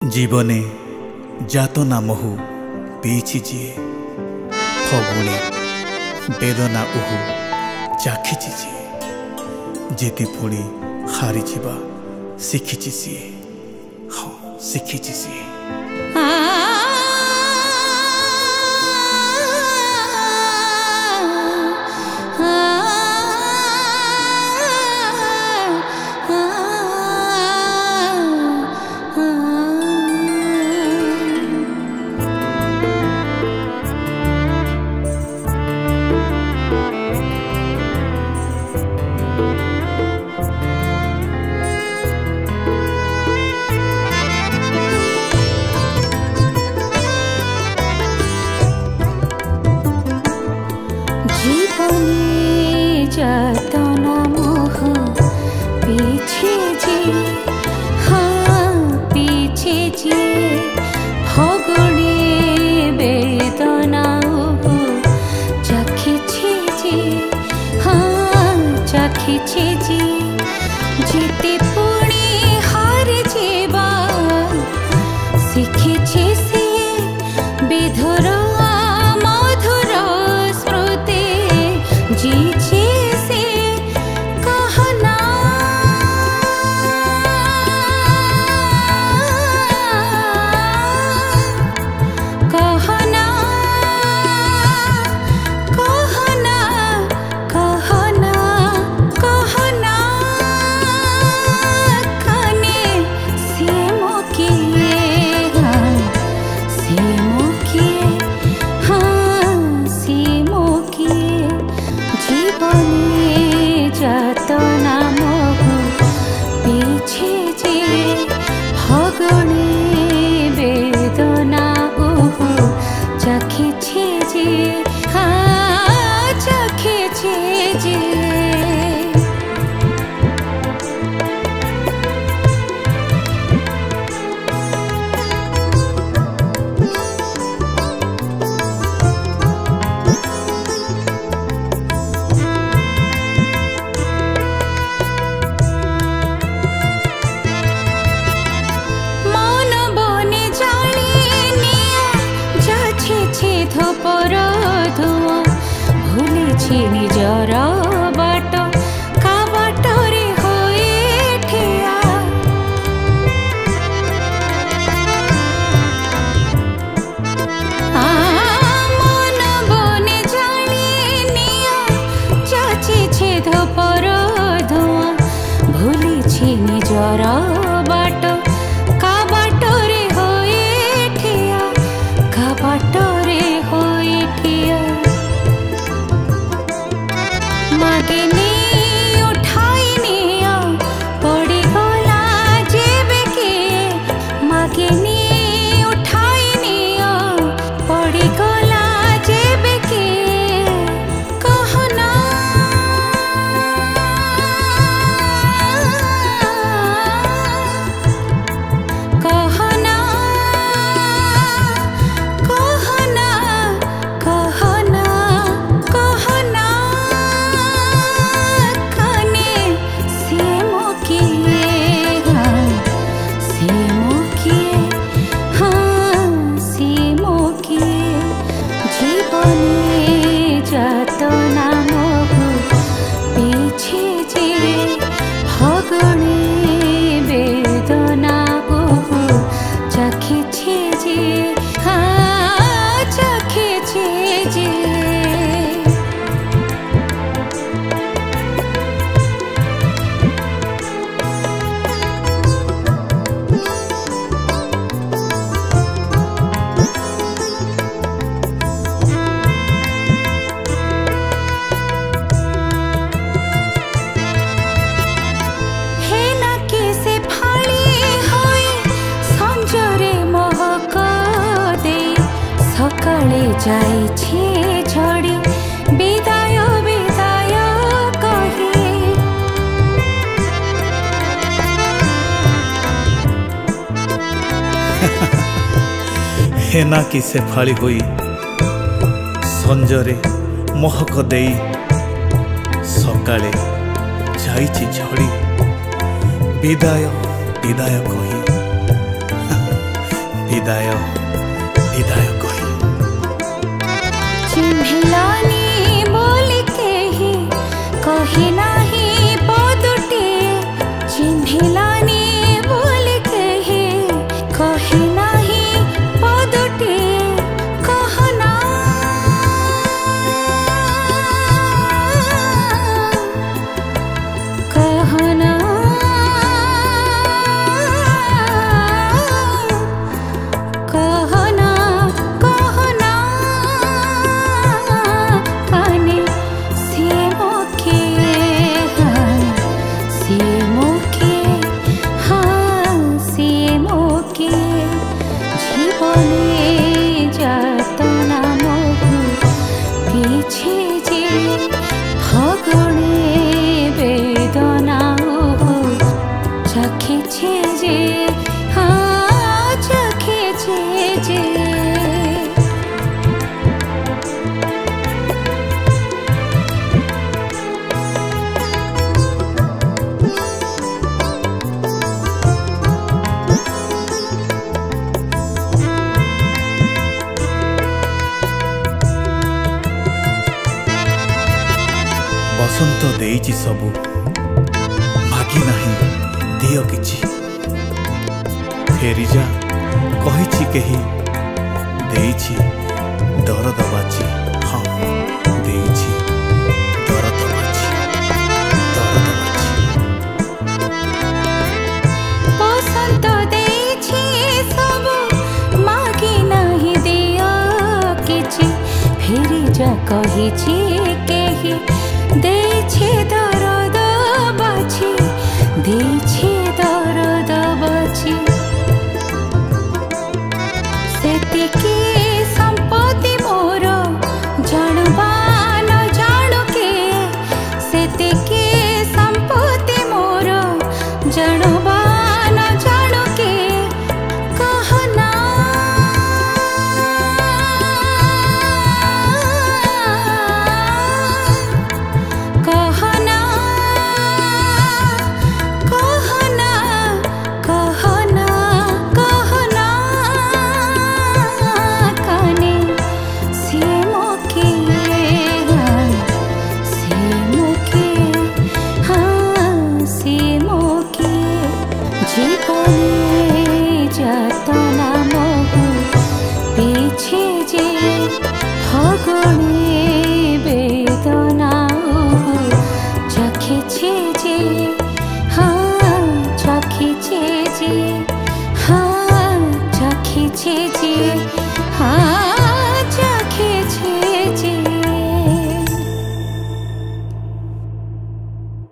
जीवने जातना महु पीछि जे फगुणे वेदना उहु चाखिछि जे जेति पुणी हारी जिबा शिखिछि सिए हाँ शिखिछि सिए। जातना मोह पीछे जे हाँ पीछे जे फगुणे वेदना चाखिछे जे हाँ चाखिछे जे जेते पुणी हारी जेबा शिखिछे से विधुर मधुर स्मृति जी जातना मोह पीछे जे फगुणे वेदना चाखिछे जे हाँ चाखिछे जे। निजर बाट का बाटरे होए ठिया मन बने जानी निया चाची छेद पर धुआ भूली निजर बाट का बाटरे होए ठिया का बाटरे होए ठिया। मागेनी उठाई निया पड़ी गला जेबे के मागेनी उठाई निया पड़ी गला जेबे के कहना कहना कहना कहना कहना जातना मोह पीछे जे फगुणे वेदना चाखिछे जे हाँ चाखिछे जे। सकाळे जाइछे झड़ी विदाय विदाय कही हेना कि से फाड़ी होई संजरे महक देई सकाळे जाइछे झड़ी विदाय विदाय कही। विदाय विदाय कही चिन्हिलानी बोली केही कही नाही पदुटे चिन्हिलानी बोली केही कही नाही पदुटे कहना कहना कहना कहना काने से मोके हाँ से मोके जीवने जातना मोहु पीछे जे भगणे बेदना चखेছে যে हाँ चखेছে যে बसंत देइछि सबु मागी नाही दियो किछि फेरी जा कहिछि केही देइछि दरद बाछि हाँ देइछि दरद बाछि बसंत देइछि सबु मागी नाही दियो किछि फेरी जा कहिछि केही देइछि दरद बाछि देइछि दरद बाछि सेतिकी संपत्ति मोर जानबा न जानु के सेतिकी संपत्ति मोर जानबा न जानु के कहना कहना कहना कहना कहना काने से मोके हाँ से मोके जीवने जातना मोहु पीछे जे भगणे बेदना चखेছে যে हाँ चखेছে যে हाँ चखेছে যে हाँ